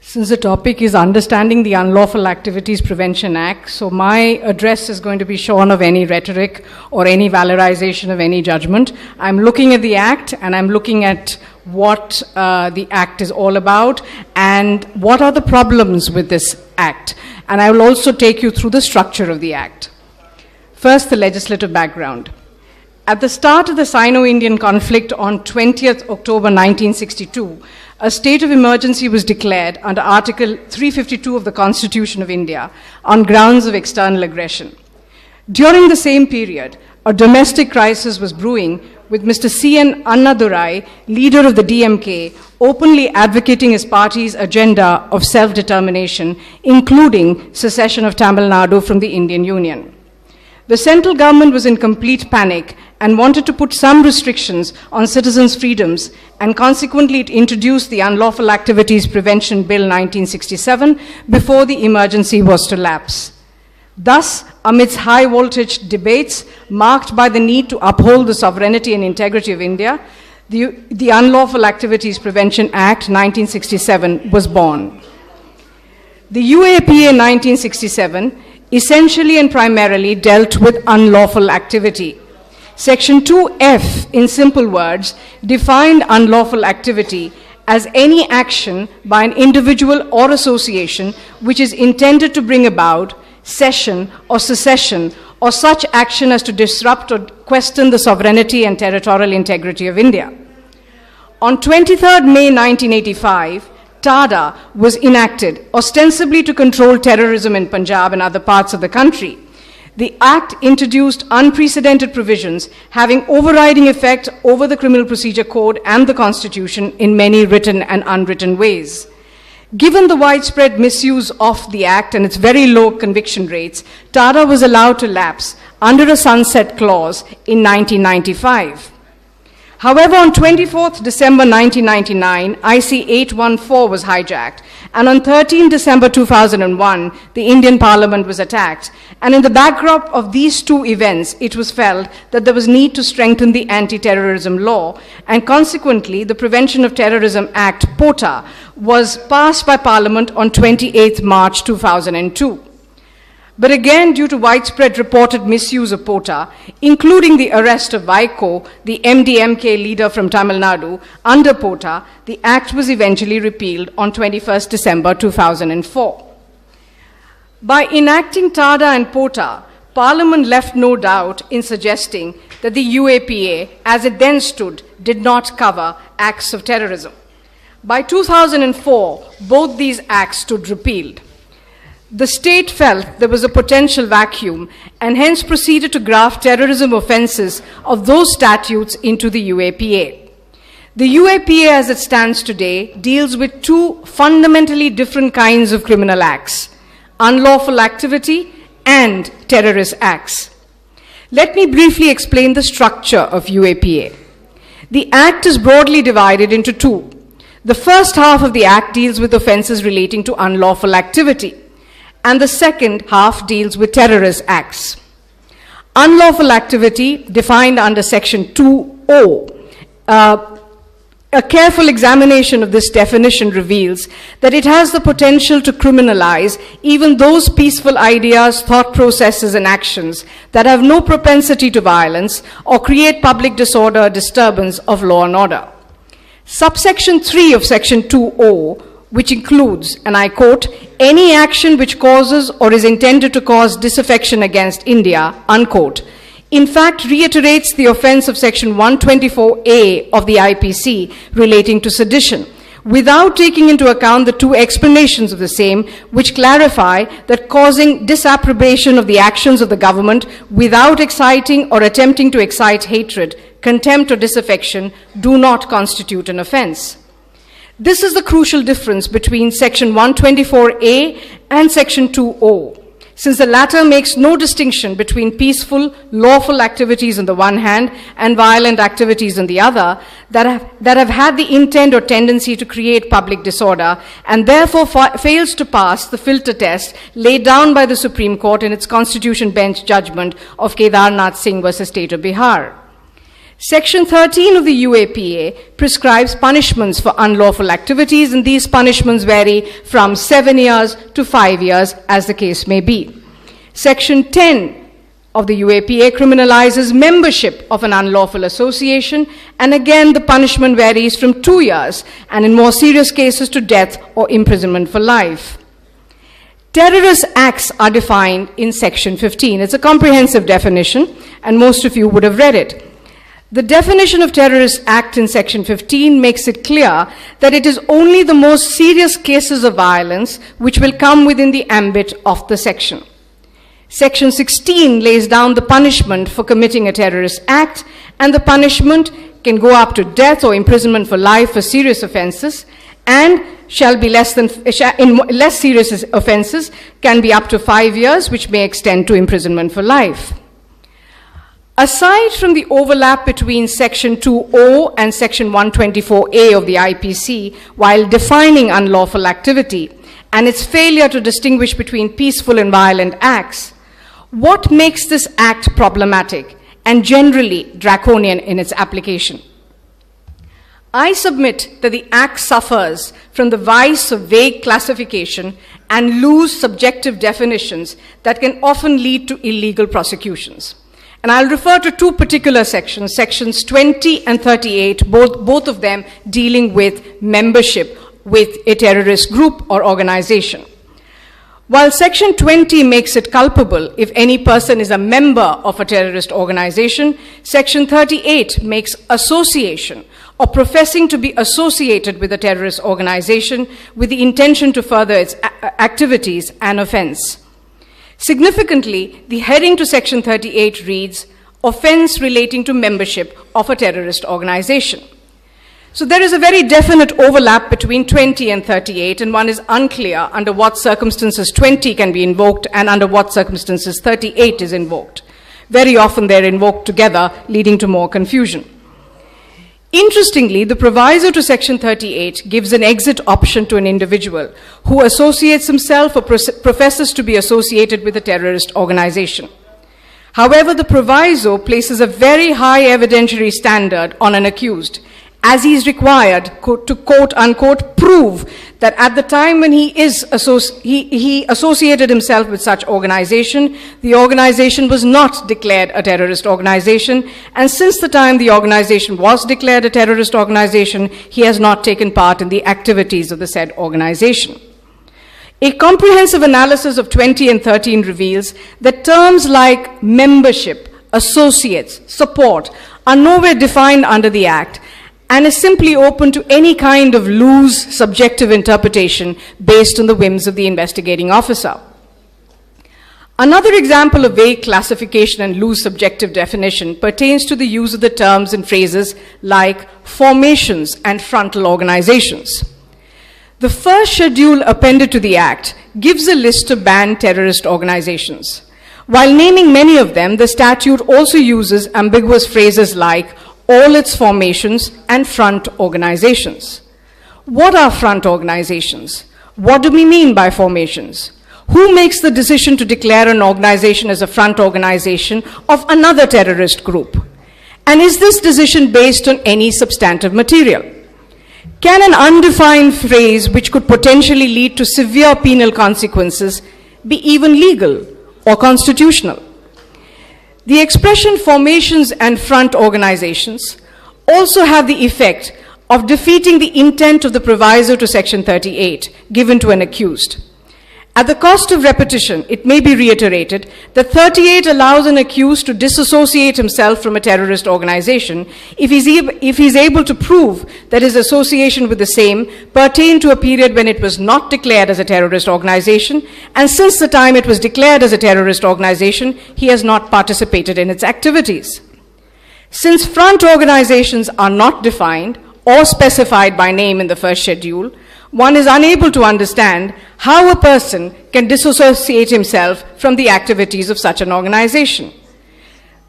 Since the topic is understanding the Unlawful Activities Prevention Act, so my address is going to be shorn of any rhetoric or any valorization of any judgment. I'm looking at the Act and I'm looking at what the Act is all about and what are the problems with this Act. And I will also take you through the structure of the Act. First, the legislative background. At the start of the Sino-Indian conflict on 20th October 1962, a state of emergency was declared under Article 352 of the Constitution of India on grounds of external aggression. During the same period, a domestic crisis was brewing with Mr. C.N. Annadurai, leader of the DMK, openly advocating his party's agenda of self-determination, including secession of Tamil Nadu from the Indian Union. The central government was in complete panic and wanted to put some restrictions on citizens' freedoms, and consequently it introduced the Unlawful Activities Prevention Bill 1967 before the emergency was to lapse. Thus, amidst high-voltage debates marked by the need to uphold the sovereignty and integrity of India, the Unlawful Activities Prevention Act 1967 was born. The UAPA 1967 essentially and primarily dealt with unlawful activity. Section 2F, in simple words, defined unlawful activity as any action by an individual or association which is intended to bring about cession or secession or such action as to disrupt or question the sovereignty and territorial integrity of India. On 23rd May 1985, TADA was enacted, ostensibly to control terrorism in Punjab and other parts of the country. The Act introduced unprecedented provisions having overriding effect over the Criminal Procedure Code and the Constitution in many written and unwritten ways. Given the widespread misuse of the Act and its very low conviction rates, TADA was allowed to lapse under a sunset clause in 1995. However, on 24th December 1999, IC 814 was hijacked, and on 13 December 2001, the Indian Parliament was attacked. And in the backdrop of these two events, it was felt that there was need to strengthen the anti-terrorism law, and consequently, the Prevention of Terrorism Act, POTA, was passed by Parliament on 28th March 2002. But again, due to widespread reported misuse of POTA, including the arrest of Vaiko, the MDMK leader from Tamil Nadu, under POTA, the Act was eventually repealed on 21st December 2004. By enacting TADA and POTA, Parliament left no doubt in suggesting that the UAPA, as it then stood, did not cover acts of terrorism. By 2004, both these acts stood repealed. The state felt there was a potential vacuum and hence proceeded to graft terrorism offenses of those statutes into the UAPA. The UAPA as it stands today deals with two fundamentally different kinds of criminal acts: unlawful activity and terrorist acts. Let me briefly explain the structure of UAPA. The Act is broadly divided into two. The first half of the Act deals with offenses relating to unlawful activity, and the second half deals with terrorist acts. Unlawful activity, defined under Section 2O. A careful examination of this definition reveals that it has the potential to criminalize even those peaceful ideas, thought processes, and actions that have no propensity to violence or create public disorder or disturbance of law and order. Subsection 3 of Section 2O, which includes, and I quote, any action which causes or is intended to cause disaffection against India, unquote, in fact reiterates the offense of Section 124A of the IPC relating to sedition, without taking into account the two explanations of the same, which clarify that causing disapprobation of the actions of the government without exciting or attempting to excite hatred, contempt, or disaffection do not constitute an offense. This is the crucial difference between Section 124A and Section 2O, since the latter makes no distinction between peaceful, lawful activities on the one hand and violent activities on the other that have had the intent or tendency to create public disorder, and therefore fails to pass the filter test laid down by the Supreme Court in its Constitution Bench judgment of Kedarnath Singh versus State of Bihar. Section 13 of the UAPA prescribes punishments for unlawful activities, and these punishments vary from 7 years to 5 years, as the case may be. Section 10 of the UAPA criminalizes membership of an unlawful association, and again the punishment varies from 2 years, and in more serious cases to death or imprisonment for life. Terrorist acts are defined in Section 15. It's a comprehensive definition, and most of you would have read it. The definition of terrorist act in Section 15 makes it clear that it is only the most serious cases of violence which will come within the ambit of the section. Section 16 lays down the punishment for committing a terrorist act, and the punishment can go up to death or imprisonment for life for serious offenses, and shall be in less serious offenses can be up to 5 years, which may extend to imprisonment for life. Aside from the overlap between Section 2O and Section 124A of the IPC, while defining unlawful activity, and its failure to distinguish between peaceful and violent acts, what makes this act problematic and generally draconian in its application? I submit that the Act suffers from the vice of vague classification and loose subjective definitions that can often lead to illegal prosecutions. And I'll refer to two particular sections, Sections 20 and 38, both of them dealing with membership with a terrorist group or organization. While Section 20 makes it culpable if any person is a member of a terrorist organization, Section 38 makes association or professing to be associated with a terrorist organization with the intention to further its activities an offense. Significantly, the heading to Section 38 reads, offense relating to membership of a terrorist organization. So there is a very definite overlap between 20 and 38, and one is unclear under what circumstances 20 can be invoked and under what circumstances 38 is invoked. Very often they're invoked together, leading to more confusion. Interestingly, the proviso to Section 38 gives an exit option to an individual who associates himself or professes to be associated with a terrorist organization. However, the proviso places a very high evidentiary standard on an accused, as he is required to quote-unquote prove that at the time when he associated himself with such organization, the organization was not declared a terrorist organization, and since the time the organization was declared a terrorist organization, he has not taken part in the activities of the said organization. A comprehensive analysis of 20 and 13 reveals that terms like membership, associates, support are nowhere defined under the Act, and is simply open to any kind of loose subjective interpretation based on the whims of the investigating officer. Another example of vague classification and loose subjective definition pertains to the use of the terms and phrases like formations and frontal organizations. The first schedule appended to the Act gives a list of banned terrorist organizations. While naming many of them, the statute also uses ambiguous phrases like all its formations and front organizations. What are front organizations? What do we mean by formations? Who makes the decision to declare an organization as a front organization of another terrorist group? And is this decision based on any substantive material? Can an undefined phrase which could potentially lead to severe penal consequences be even legal or constitutional? The expression formations and front organizations also have the effect of defeating the intent of the proviso to Section 38 given to an accused. At the cost of repetition, it may be reiterated that 38 allows an accused to disassociate himself from a terrorist organization if he's able to prove that his association with the same pertained to a period when it was not declared as a terrorist organization, and since the time it was declared as a terrorist organization, he has not participated in its activities. Since front organizations are not defined or specified by name in the first schedule, one is unable to understand how a person can disassociate himself from the activities of such an organization.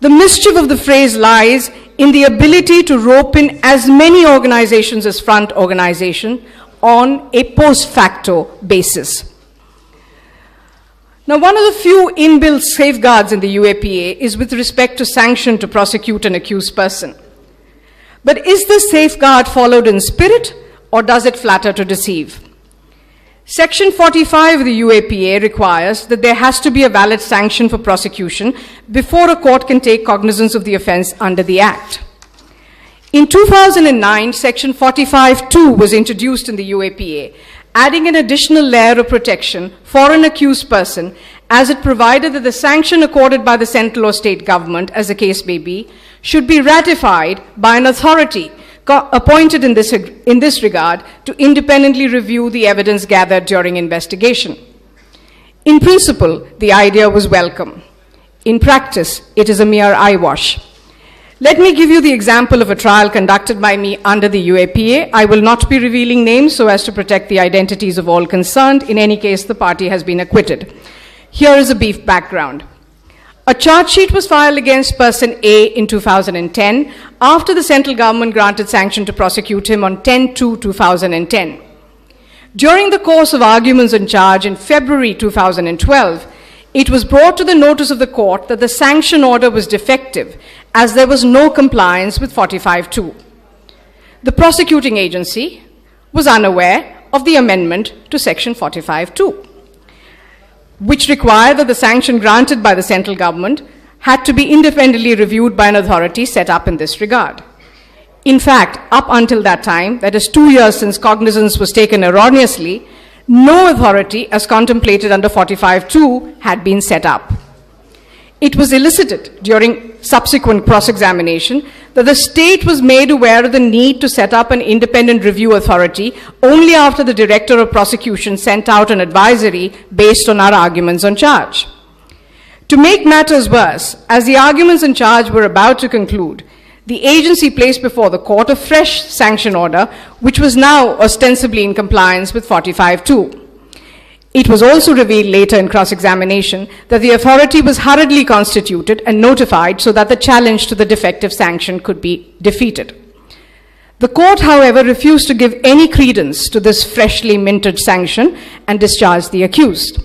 The mischief of the phrase lies in the ability to rope in as many organizations as front organization on a post facto basis. Now, one of the few inbuilt safeguards in the UAPA is with respect to sanction to prosecute an accused person. But is this safeguard followed in spirit, or does it flatter to deceive? Section 45 of the UAPA requires that there has to be a valid sanction for prosecution before a court can take cognizance of the offense under the Act. In 2009, Section 45(2) was introduced in the UAPA, adding an additional layer of protection for an accused person, as it provided that the sanction accorded by the central or state government, as the case may be, should be ratified by an authority appointed in this regard to independently review the evidence gathered during investigation. In principle, the idea was welcome. In practice, it is a mere eyewash. Let me give you the example of a trial conducted by me under the UAPA. I will not be revealing names so as to protect the identities of all concerned. In any case, the party has been acquitted. Here is a brief background. A charge sheet was filed against person A in 2010 after the central government granted sanction to prosecute him on 10/2/2010. During the course of arguments on charge in February 2012, it was brought to the notice of the court that the sanction order was defective, as there was no compliance with 45(2). The prosecuting agency was unaware of the amendment to Section 45(2), which required that the sanction granted by the central government had to be independently reviewed by an authority set up in this regard. In fact, up until that time, that is 2 years since cognizance was taken erroneously, no authority as contemplated under 45(2) had been set up. It was elicited during subsequent cross-examination that the state was made aware of the need to set up an independent review authority only after the director of prosecution sent out an advisory based on our arguments on charge. To make matters worse, as the arguments on charge were about to conclude, the agency placed before the court a fresh sanction order, which was now ostensibly in compliance with 45(2). It was also revealed later in cross-examination that the authority was hurriedly constituted and notified so that the challenge to the defective sanction could be defeated. The court, however, refused to give any credence to this freshly minted sanction and discharged the accused.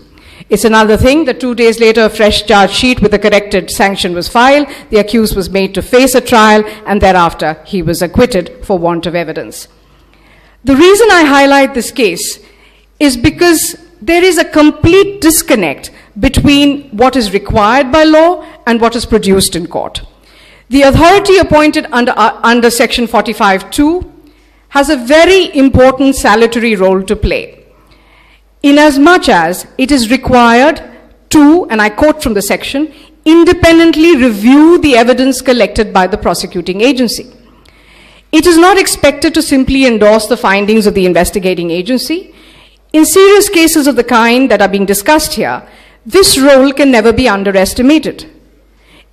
It's another thing that 2 days later, a fresh charge sheet with a corrected sanction was filed, the accused was made to face a trial, and thereafter he was acquitted for want of evidence. The reason I highlight this case is because there is a complete disconnect between what is required by law and what is produced in court. The authority appointed under Section 45(2) has a very important salutary role to play, inasmuch as it is required to, and I quote from the section, independently review the evidence collected by the prosecuting agency. It is not expected to simply endorse the findings of the investigating agency. In serious cases of the kind that are being discussed here, this role can never be underestimated.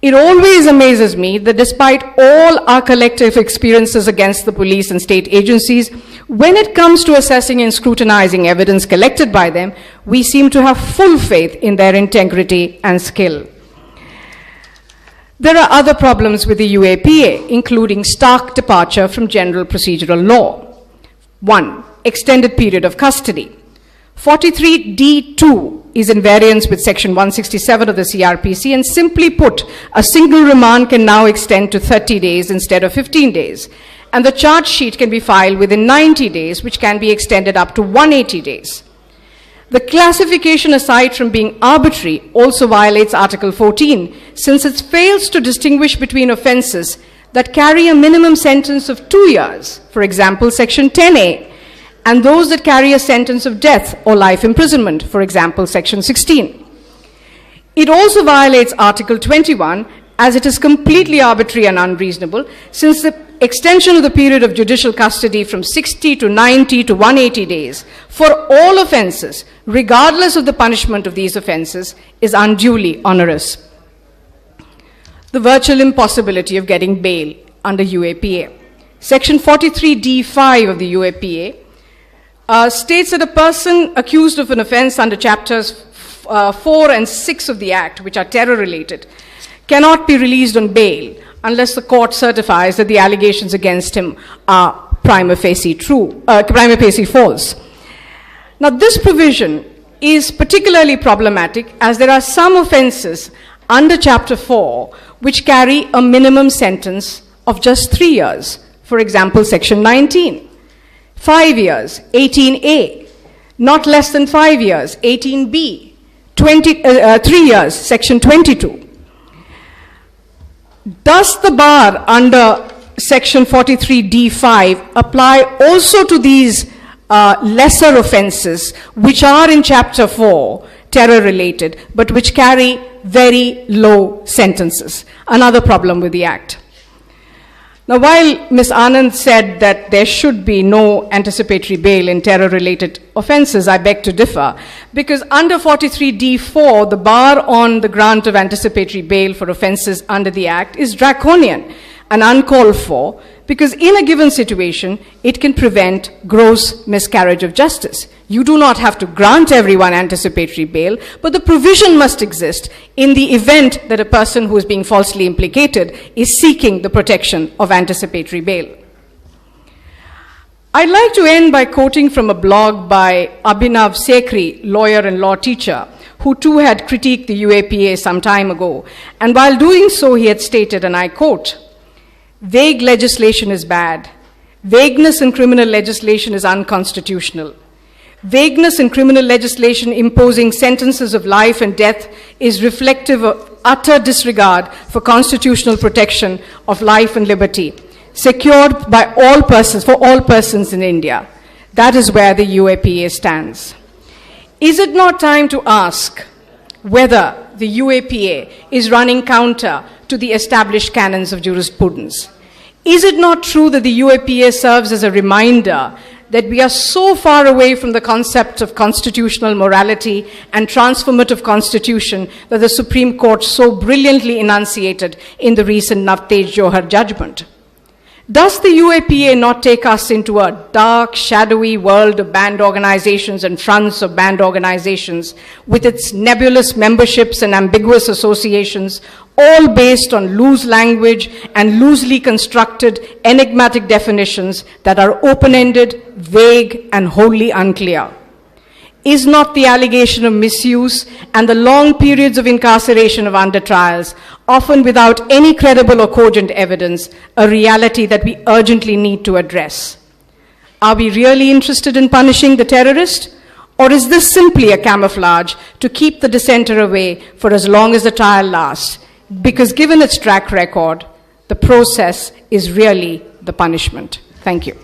It always amazes me that despite all our collective experiences against the police and state agencies, when it comes to assessing and scrutinizing evidence collected by them, we seem to have full faith in their integrity and skill. There are other problems with the UAPA, including stark departure from general procedural law. 1. Extended period of custody. 43(d)(2) is in variance with Section 167 of the CRPC, and simply put, a single remand can now extend to 30 days instead of 15 days, and the charge sheet can be filed within 90 days, which can be extended up to 180 days. The classification, aside from being arbitrary, also violates Article 14, since it fails to distinguish between offenses that carry a minimum sentence of 2 years, for example, Section 10A, and those that carry a sentence of death or life imprisonment, for example, Section 16. It also violates Article 21, as it is completely arbitrary and unreasonable, since the extension of the period of judicial custody from 60 to 90 to 180 days for all offenses, regardless of the punishment of these offenses, is unduly onerous. The virtual impossibility of getting bail under UAPA. Section 43(d)(5) of the UAPA states that a person accused of an offense under chapters 4 and 6 of the Act, which are terror-related, cannot be released on bail unless the court certifies that the allegations against him are prima facie false. Now, this provision is particularly problematic as there are some offenses under Chapter 4 which carry a minimum sentence of just 3 years. For example, Section 19, 5 years, 18A, not less than 5 years, 18B, 3 years, Section 22. Does the bar under Section 43D5 apply also to these lesser offenses which are in Chapter 4, terror-related, but which carry very low sentences? Another problem with the Act. Now, while Ms. Anand said that there should be no anticipatory bail in terror-related offenses, I beg to differ, because under 43D4, the bar on the grant of anticipatory bail for offenses under the Act is draconian and uncalled for, because in a given situation, it can prevent gross miscarriage of justice. You do not have to grant everyone anticipatory bail, but the provision must exist in the event that a person who is being falsely implicated is seeking the protection of anticipatory bail. I'd like to end by quoting from a blog by Abhinav Sekhri, lawyer and law teacher, who too had critiqued the UAPA some time ago. And while doing so, he had stated, and I quote, "Vague legislation is bad. Vagueness in criminal legislation is unconstitutional. Vagueness in criminal legislation imposing sentences of life and death is reflective of utter disregard for constitutional protection of life and liberty, secured by all persons, for all persons in India." That is where the UAPA stands. Is it not time to ask whether the UAPA is running counter to the established canons of jurisprudence? Is it not true that the UAPA serves as a reminder that we are so far away from the concept of constitutional morality and transformative constitution that the Supreme Court so brilliantly enunciated in the recent Navtej Johar judgment? Does the UAPA not take us into a dark, shadowy world of banned organizations and fronts of banned organizations with its nebulous memberships and ambiguous associations, all based on loose language and loosely constructed enigmatic definitions that are open-ended, vague, and wholly unclear? Is not the allegation of misuse and the long periods of incarceration of under trials, often without any credible or cogent evidence, a reality that we urgently need to address? Are we really interested in punishing the terrorist? Or is this simply a camouflage to keep the dissenter away for as long as the trial lasts? Because given its track record, the process is really the punishment. Thank you.